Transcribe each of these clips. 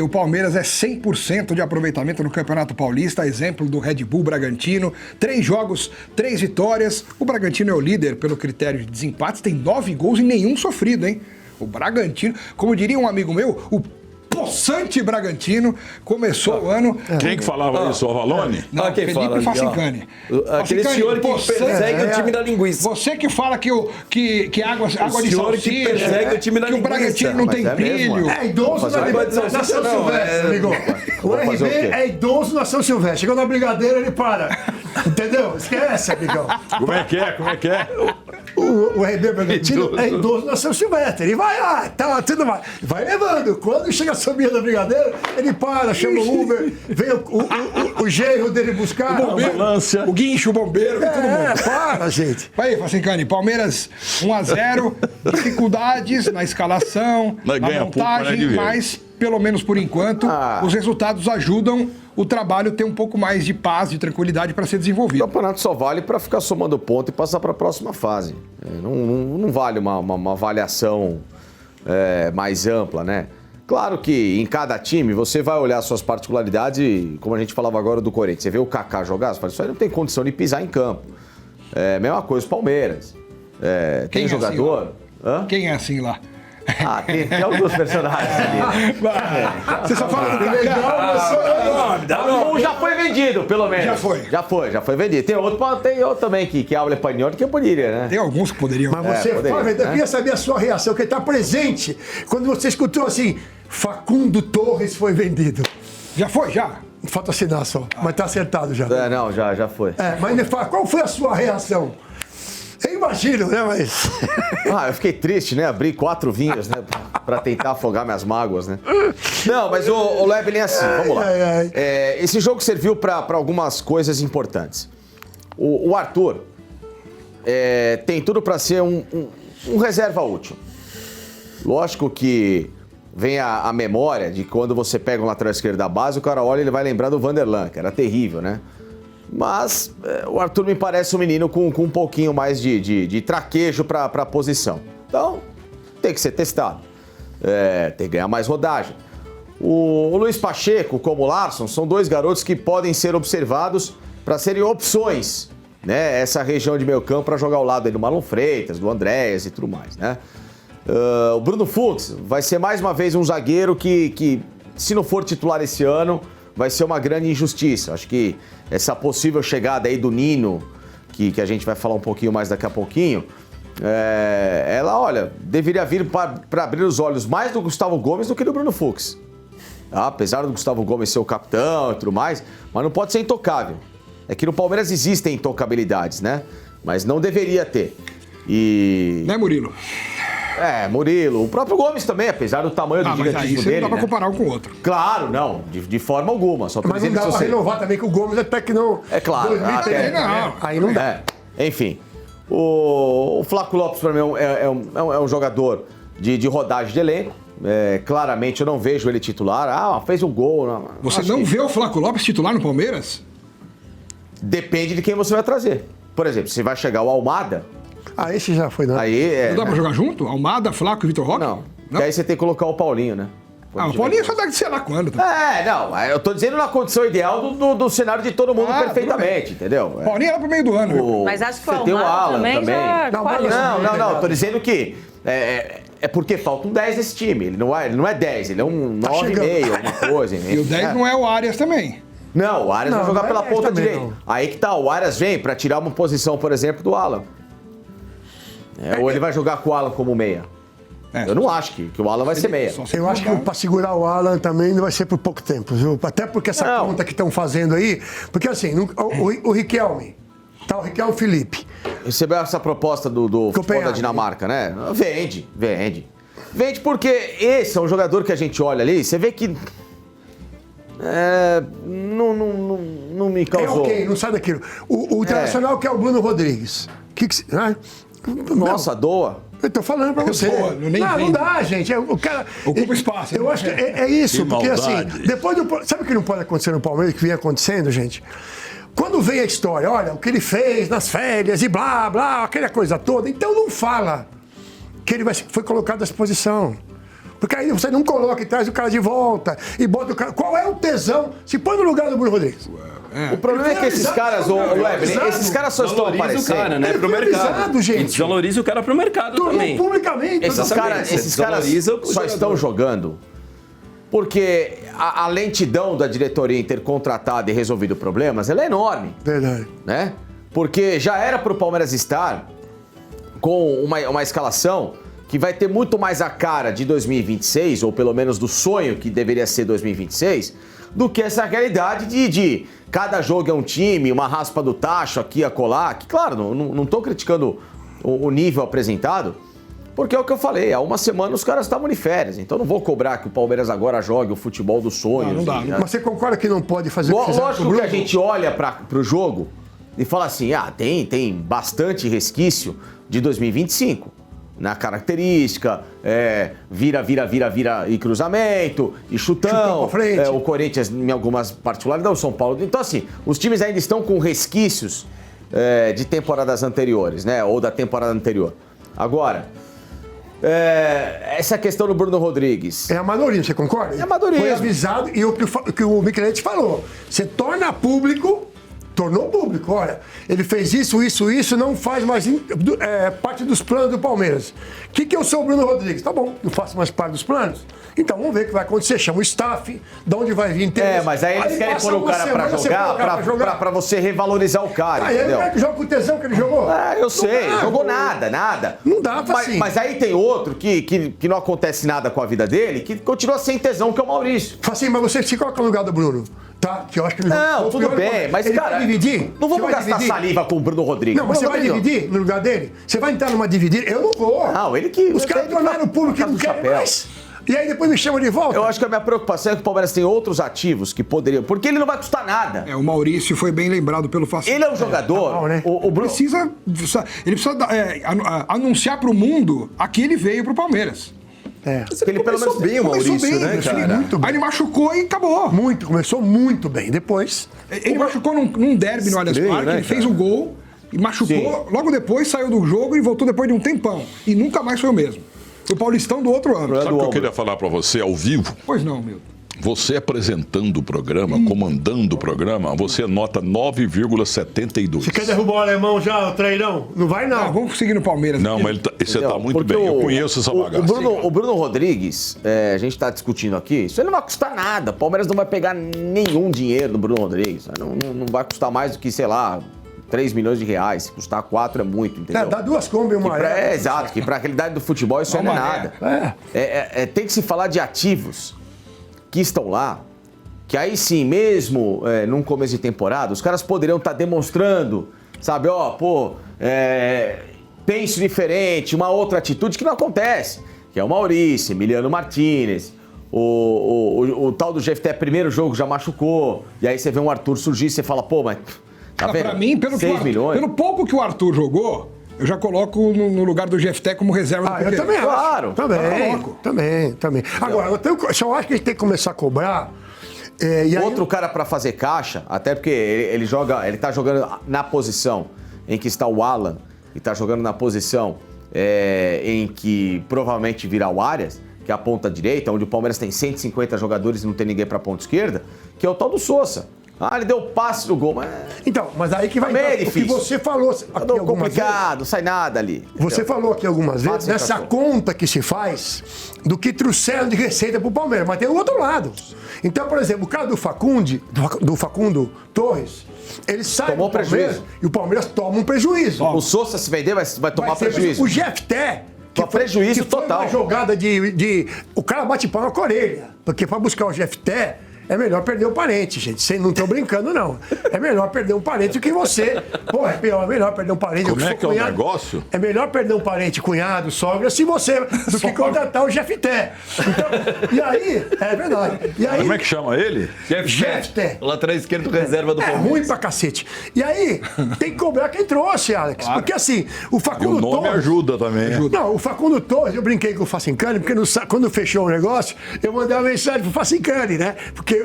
o Palmeiras é 100% de aproveitamento no Campeonato Paulista, exemplo do Red Bull Bragantino. 3 jogos, 3 vitórias. O Bragantino é o líder pelo critério de desempates, tem 9 gols e nenhum sofrido, hein? O Bragantino, como diria um amigo meu, o possante Bragantino começou o ano... Quem que falava isso? O Avalone? Não, quem Felipe fala Facincani. Aquele senhor que persegue o time da linguiça. Você que fala que água de senhor salsicha, que persegue o time da que o linguiça. Bragantino não Mas tem é mesmo, brilho. É idoso na São Silvestre, amigo. O RB é idoso na São Silvestre. Chegou na Brigadeira, ele para. Entendeu? Esquece, amigão. Como é que é? O RB Bragantino é idoso na São Silvestre. Ele vai lá, tá, tudo vai levando. Quando chega a subida da Brigadeira, ele para, chama o Uber, vem o genro dele buscar. Ambulância. O guincho, o bombeiro, vem todo mundo. Para, gente. Vai aí, Facincani. Palmeiras 1-0, dificuldades na escalação, Mas na ganha pouco, montagem, né, de ver. mas, pelo menos por enquanto, os resultados ajudam o trabalho ter um pouco mais de paz, de tranquilidade para ser O desenvolvido. campeonato só vale para ficar somando ponto e passar para a próxima fase. Não vale uma avaliação mais ampla, né? Claro que em cada time você vai olhar suas particularidades e, como a gente falava agora do Corinthians, você vê o Kaká jogar, você fala, isso aí não tem condição de pisar em campo. Mesma coisa o Palmeiras. Quem Tem é jogador... assim Quem é assim lá? Tem alguns personagens ali. Você só fala do legal, Um já foi vendido, pelo menos. Já foi vendido. Tem outro também que habla espanhol que poderia, né? Tem alguns que poderiam. Mas você, poderia, Flávio, eu né? queria saber a sua reação, que está presente quando você escutou assim: Facundo Torres foi vendido. Já foi, já? Falta assinar só, mas tá acertado já. Não, já foi. Mas me fala, qual foi a sua reação? Eu imagino, né, mas... Eu fiquei triste, né? Abri 4 vinhos, né? Pra tentar afogar minhas mágoas, né? Não, mas o Lebelin é assim, vamos lá. Esse jogo serviu pra algumas coisas importantes. O Arthur tem tudo pra ser um reserva útil. Lógico que vem a memória de quando você pega um lateral esquerdo da base, o cara olha e ele vai lembrar do Vanderlan, que era terrível, né? Mas o Arthur me parece um menino com um pouquinho mais de traquejo para a posição. Então, tem que ser testado. Tem que ganhar mais rodagem. O Luiz Pacheco, como o Larson, são 2 garotos que podem ser observados para serem opções, né? Essa região de meio campo para jogar ao lado aí do Marlon Freitas, do Andréas e tudo mais, né? O Bruno Fux vai ser mais uma vez um zagueiro que se não for titular esse ano, vai ser uma grande injustiça. Acho que essa possível chegada aí do Nino, que a gente vai falar um pouquinho mais daqui a pouquinho, ela, olha, deveria vir para abrir os olhos mais do Gustavo Gomes do que do Bruno Fux. Apesar do Gustavo Gomes ser o capitão e tudo mais, mas não pode ser intocável. É que no Palmeiras existem intocabilidades, né? Mas não deveria ter. Né, Murilo? Murilo. O próprio Gomes também, apesar do tamanho do Mas aí gigantismo você dele, não dá pra né? comparar um com o outro. Claro, não. De forma alguma. Só tô Mas não dizendo dá que pra você... renovar também, que o Gomes até que não... É claro. 2003, não. Aí não dá. Enfim. O Flávio Lopes, para mim, é um jogador de rodagem de elenco. Claramente, eu não vejo ele titular. Fez um gol. Não. Você não vê o Flávio Lopes titular no Palmeiras? Depende de quem você vai trazer. Por exemplo, se vai chegar o Almada, Esse já foi, não. aí... Não dá pra jogar junto? Almada, Flaco e Vitor Roque? Não. E aí você tem que colocar o Paulinho, né? O Paulinho só dá de sei lá quando. Não. Eu tô dizendo na condição ideal do cenário de todo mundo perfeitamente, entendeu? Paulinho era pro meio do ano, viu? Mas acho que o Você tem o Almada Alan também já qualificou. Não. Tô dizendo que é porque falta um 10 nesse time. Ele não é 10, ele é um 9,5, alguma coisa. E o 10 não é o Arias também. Não, o Arias vai jogar não é pela 10 ponta também, direita. não. Aí que tá, o Arias vem pra tirar uma posição, por exemplo, do Alan. Ou ele vai jogar com o Alan como meia. Eu não acho que o Alan vai ser meia. Eu acho que pra segurar o Alan também não vai ser por pouco tempo, viu? Até porque essa conta que estão fazendo aí... Porque assim, o Riquelme, tá o Riquelme Felipe. Recebeu essa proposta do futebol da Dinamarca, né? Vende. Vende porque esse é um jogador que a gente olha ali, você vê que... não me causou... Ok, não sai daquilo. O Internacional quer o Bruno Rodrigues. Nossa, doa. Eu tô falando pra você. Boa, não dá, gente. O cara... Ocupa espaço. Eu acho que é isso, Que porque assim, maldade. depois do... Sabe o que não pode acontecer no Palmeiras, que vem acontecendo, gente? Quando vem a história, olha, o que ele fez nas férias e blá, blá, aquela coisa toda, então não fala que ele foi colocado à disposição. Porque aí você não coloca e traz o cara de volta e bota o cara. Qual é o tesão? Se põe no lugar do Bruno Rodrigues. O problema é que esses caras, esses caras só estão Valoriza o aparecendo. cara, né? Pro mercado. Gente. E desvaloriza o cara pro mercado Tornou também. publicamente. Esses caras desvaloriza o só jogador. estão jogando porque a lentidão da diretoria em ter contratado e resolvido problemas, ela é enorme. Verdade. Né? Porque já era pro Palmeiras estar com uma escalação que vai ter muito mais a cara de 2026, ou pelo menos do sonho que deveria ser 2026, do que essa realidade de cada jogo é um time, uma raspa do tacho aqui, acolá, que claro, não tô criticando o nível apresentado, porque é o que eu falei, há uma semana os caras estavam de férias, então não vou cobrar que o Palmeiras agora jogue o futebol dos sonhos. Não dá. Mas você concorda que não pode fazer o que fizeram com o Lógico Bruno? que a gente olha pro jogo e fala assim, tem bastante resquício de 2025. Na característica, vira e cruzamento, e Chutão chutão, pra frente. o Corinthians em algumas particularidades, o São Paulo. Então assim, os times ainda estão com resquícios de temporadas anteriores, né? Ou da temporada anterior. Agora, essa questão do Bruno Rodrigues. É amadorismo, você concorda? É amadorismo. Foi avisado e o que o Michelete falou. Você torna público, tornou público. Olha, ele fez isso, não faz mais parte dos planos do Palmeiras. O que eu sou o Bruno Rodrigues? Tá bom, não faço mais parte dos planos. Então vamos ver o que vai acontecer. Chama o staff, de onde vai vir. Mas aí eles querem pôr o cara pra jogar, pra você revalorizar o cara, Aí entendeu? ele que joga com o tesão que ele jogou. Eu sei, dá, jogou pô. nada. Não dá pra assim. Mas aí tem outro que não acontece nada com a vida dele, que continua sem tesão, que é o Maurício. Fala assim, mas você se coloca no lugar do Bruno, tá? Que eu acho que ele Não, tudo bem, mas ele cara, vai dividir? não vamos Você vai gastar dividir? saliva com o Bruno Rodrigues. Não, mas você Bruno vai Rodrigues, dividir no lugar dele? Você vai entrar numa dividida? Eu não vou. Não, ele que- Os ele caras que tornaram tá o público que na não casa do querem chapéu. mais. E aí depois me chamam de volta. Eu acho que a minha preocupação é que o Palmeiras tem outros ativos que poderiam... Porque ele não vai custar nada. O Maurício foi bem lembrado pelo Facil. Ele é um jogador... tá bom, né? O Bruno... Ele precisa anunciar pro mundo a que ele veio pro Palmeiras. Ele pelo menos bem o Começou Maurício, bem, né, começou cara? muito bem. Aí ele machucou e acabou. Começou muito bem. Depois, Ele machucou num derby no Allianz Estranho, Parque, né, ele fez cara? o gol e machucou. Sim. Logo depois saiu do jogo e voltou depois de um tempão. E nunca mais foi o mesmo. Foi o Paulistão do outro ano. Sabe o que eu queria falar pra você ao vivo? Pois não, meu. Você apresentando o programa, comandando o programa, você nota 9,72. você quer derrubar o alemão já, o treinão? Não vai não. Vamos seguir no Palmeiras. Não, mas você tá muito Porque bem. Eu conheço essa bagaça. O Bruno Rodrigues, a gente tá discutindo aqui, isso aí não vai custar nada. O Palmeiras não vai pegar nenhum dinheiro do Bruno Rodrigues. Não vai custar mais do que, sei lá, 3 milhões de reais. Se custar 4 é muito, entendeu? Dá duas Kombi e uma Exato, que pra realidade do futebol isso aí não é nada. Tem que se falar de ativos que estão lá, que aí sim, mesmo num começo de temporada, os caras poderiam estar demonstrando, sabe, penso diferente, uma outra atitude que não acontece, que é o Maurício, Emiliano Martínez, o tal do GFT, primeiro jogo já machucou, e aí você vê um Arthur surgir e você fala, mas tá vendo? Pra mim, 6 milhões. pelo pouco que o Arthur jogou, eu já coloco no lugar do GFT como reserva do Eu Piquet. também acho. Claro. Também. Agora, eu só acho que a gente tem que começar a cobrar. E aí, Outro cara pra fazer caixa, até porque ele tá jogando na posição em que está o Alan, e tá jogando na posição em que provavelmente virá o Arias, que é a ponta direita, onde o Palmeiras tem 150 jogadores e não tem ninguém pra ponta esquerda, que é o tal do Sousa. Ele deu passe no gol, mas Então, mas aí que vai Também é entrar o que difícil. você falou aqui algumas complicado, não sai nada ali. vezes. Você falou aqui algumas vezes Fácil, dessa cachorro. conta que se faz do que trouxeram de receita pro Palmeiras, mas tem o outro lado. Então, por exemplo, o cara do Facundo Torres, ele sai Tomou do Palmeiras prejuízo. e o Palmeiras toma um prejuízo. O Sousa se vender vai tomar Vai ser prejuízo. O GFT. Toma prejuízo que foi total. uma jogada de. O cara bate palma com a orelha. Porque pra buscar o GFT. É melhor perder um parente, gente. Vocês não estão brincando, não. É melhor perder um parente do que você. Pô, é melhor perder um parente Como do que é seu que é o cunhado. negócio? É melhor perder um parente, cunhado, sogra, se você, do que contratar o GFT. Então, e aí, é verdade. E aí, Como é que chama ele? GFT. Lateral esquerdo reserva do É Palmeiras. ruim pra cacete. E aí, tem que cobrar quem trouxe, Alex. Porque assim, o E Facundo o nome Torres... ajuda também. Não, o Facundo Torres, eu brinquei com o Facincani, porque quando fechou o negócio, eu mandei uma mensagem pro Facincani, né? Porque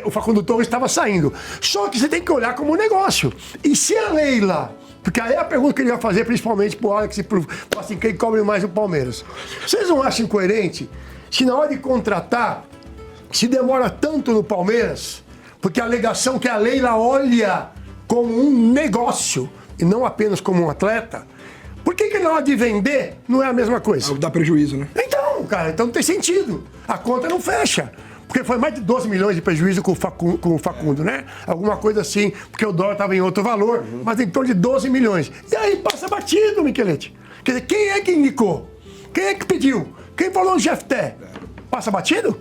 o Facundo Torres estava saindo. Só que você tem que olhar como um negócio. E se a Leila... Porque aí é a pergunta que ele vai fazer, principalmente pro Alex e pro Facincani, que cobre mais o Palmeiras. Vocês não acham incoerente se na hora de contratar, se demora tanto no Palmeiras, porque a alegação que a Leila olha como um negócio e não apenas como um atleta, por que na hora de vender não é a mesma coisa? Dá prejuízo, né? Então, cara, então não tem sentido. A conta não fecha. Porque foi mais de 12 milhões de prejuízo com o Facundo, né? Alguma coisa assim, porque o dólar estava em outro valor, mas em torno de 12 milhões. E aí passa batido, Michelete. Quer dizer, quem é que indicou? Quem é que pediu? Quem falou no Jefté? Passa batido?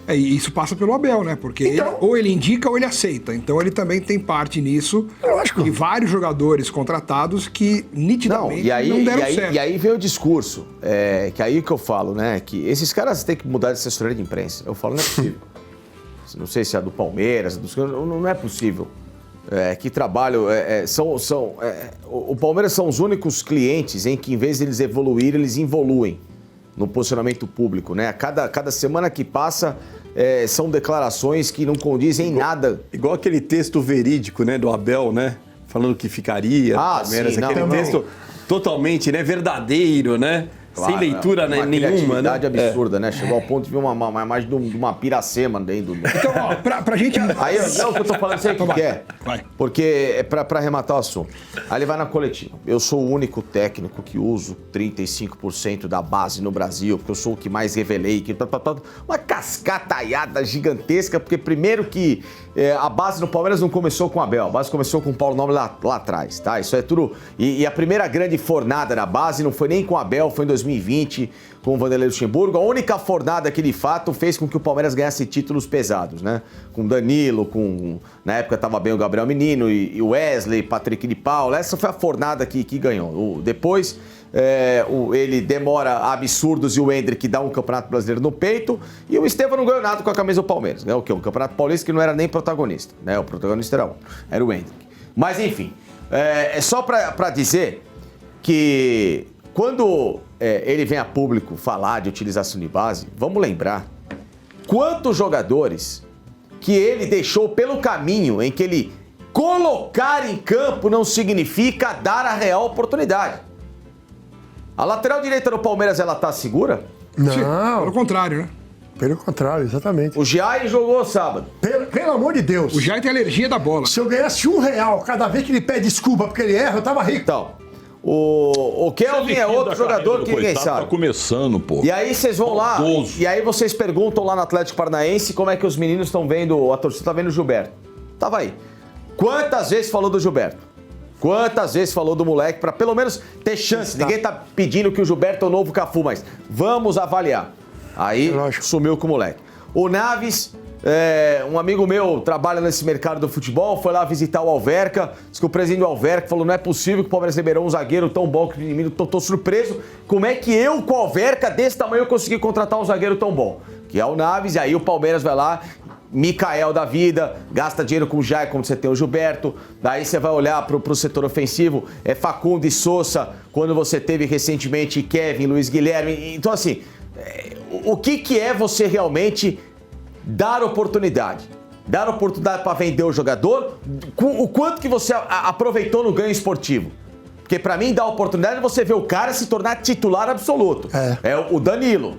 E isso passa pelo Abel, né? Porque Então- ou ele indica ou ele aceita. Então ele também tem parte nisso. Lógico. E vários jogadores contratados que nitidamente não deram certo. E aí veio o discurso, que aí que eu falo, né? Que esses caras têm que mudar de assessoria de imprensa. Eu falo, não é possível. Não sei se é do Palmeiras, não é possível. Que trabalho. O Palmeiras são os únicos clientes em que, em vez de eles evoluírem, eles involuem no posicionamento público, né? Cada semana que passa são declarações que não condizem em nada. Igual aquele texto verídico, né, do Abel, né? Falando que ficaria. Palmeiras, sim, não, aquele não. texto totalmente, né, verdadeiro, né? Claro, sem leitura uma nenhuma, né? criatividade absurda, né? Chegou ao ponto de ver uma imagem de uma piracema dentro do... Então, ó, pra gente... Aí, não, o que eu tô falando, sei o que é. Vai. Porque, pra arrematar o assunto, aí ele vai na coletiva. Eu sou o único técnico que uso 35% da base no Brasil, porque eu sou o que mais revelei. Uma cascataiada gigantesca, porque primeiro que a base no Palmeiras não começou com o Abel, a base começou com o Paulo Nobre lá atrás, tá? Isso é tudo... E a primeira grande fornada na base não foi nem com o Abel, foi em 2020, com o Vanderlei Luxemburgo. A única fornada que, de fato, fez com que o Palmeiras ganhasse títulos pesados, né? Com Danilo, na época estava bem o Gabriel Menino, e Wesley, Patrick de Paula. Essa foi a fornada que ganhou. Depois, ele demora absurdos e o Hendrick dá um Campeonato Brasileiro no peito, e o Estevão não ganhou nada com a camisa do Palmeiras. Ganhou o quê? Um Campeonato Paulista que não era nem protagonista, né? O protagonista era outro, era o Hendrick. Mas, enfim, é só para dizer que quando ele vem a público falar de utilização de base, vamos lembrar quantos jogadores que ele deixou pelo caminho em que ele colocar em campo não significa dar a real oportunidade. A lateral direita do Palmeiras, ela tá segura? Pelo Não, contrário, né? pelo contrário, exatamente. O Jair jogou sábado. Pelo amor de Deus. O Jair tem alergia da bola. Se eu ganhasse R$1 cada vez que ele pede desculpa porque ele erra, eu tava rico. Então, o Kelvin é outro jogador que ninguém sabe. Tá começando, pô. E aí vocês vão lá, Maldoso. e aí vocês perguntam lá no Atlético Paranaense como é que os meninos estão vendo, a torcida tá vendo o Gilberto. Tava aí. Quantas vezes falou do Gilberto? Quantas vezes falou do moleque pra pelo menos ter chance? Ninguém tá pedindo que o Gilberto é o novo Cafu, mas vamos avaliar. Aí Lógico. sumiu com o moleque. O Naves, um amigo meu trabalha nesse mercado do futebol, foi lá visitar o Alverca, disse que o presidente do Alverca falou, não é possível que o Palmeiras liberou um zagueiro tão bom que o inimigo, tô surpreso, como é que eu com o Alverca desse tamanho eu consegui contratar um zagueiro tão bom? Que é o Naves, e aí o Palmeiras vai lá, Mikael da vida, gasta dinheiro com o Jair, como você tem o Gilberto, daí você vai olhar pro setor ofensivo, Facundo e Sousa, quando você teve recentemente Kevin, Luiz Guilherme, então assim, o que é você realmente dar oportunidade? Dar oportunidade para vender o jogador, o quanto que você aproveitou no ganho esportivo? Porque para mim, dar oportunidade é você ver o cara se tornar titular absoluto. É o Danilo.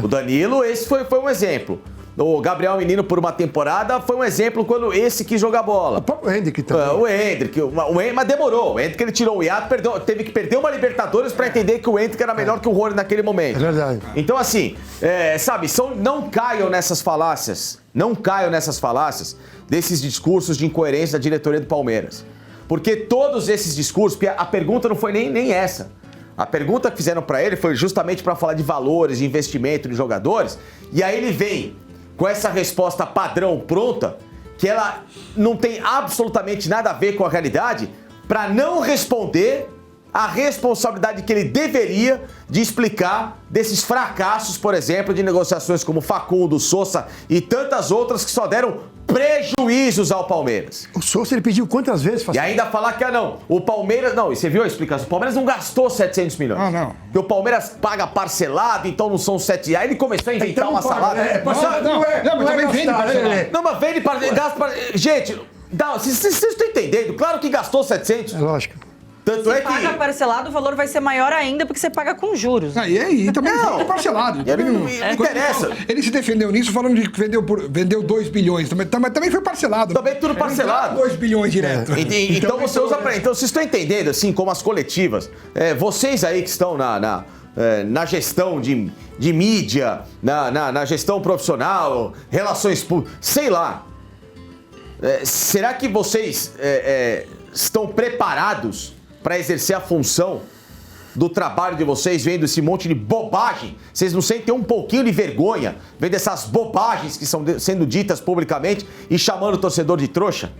O Danilo, esse foi um exemplo. O Gabriel Menino, por uma temporada, foi um exemplo quando esse quis jogar bola. O Hendrick também. O Hendrick, mas demorou. O Hendrick, ele tirou o hiato, teve que perder uma Libertadores para entender que o Hendrick era melhor que o Rony naquele momento. É verdade. Então, assim, sabe, não caiam nessas falácias. Não caiam nessas falácias desses discursos de incoerência da diretoria do Palmeiras. Porque todos esses discursos, porque a pergunta não foi nem essa. A pergunta que fizeram para ele foi justamente para falar de valores, de investimento de jogadores. E aí ele vem com essa resposta padrão pronta, que ela não tem absolutamente nada a ver com a realidade, para não responder a responsabilidade que ele deveria de explicar desses fracassos, por exemplo, de negociações como Facundo, Sousa e tantas outras que só deram prejuízos ao Palmeiras. O Sousa, ele pediu quantas vezes? E ainda falar que, o Palmeiras... Não, e você viu a explicação? O Palmeiras não gastou 700 milhões. Ah, não. Porque o Palmeiras paga parcelado, então não são 7. Aí ele começou a inventar uma salada. mas também vende parcelado. Não, mas vende gasta... Gente, vocês estão entendendo? Claro que gastou 700. É lógico. Tanto Se é paga que... parcelado, o valor vai ser maior ainda, porque você paga com juros. Aí também Não. foi parcelado. Também Não interessa. Ele se defendeu nisso falando de que vendeu 2 bilhões. Mas também foi parcelado. Também tudo parcelado. 2 bilhões direto. Então você usa pra... Então vocês estão entendendo, assim, como as coletivas, vocês aí que estão na gestão de mídia, na gestão profissional, relações públicas, sei lá. Será que vocês estão preparados para exercer a função do trabalho de vocês, vendo esse monte de bobagem? Vocês não sentem um pouquinho de vergonha vendo essas bobagens que estão sendo ditas publicamente e chamando o torcedor de trouxa?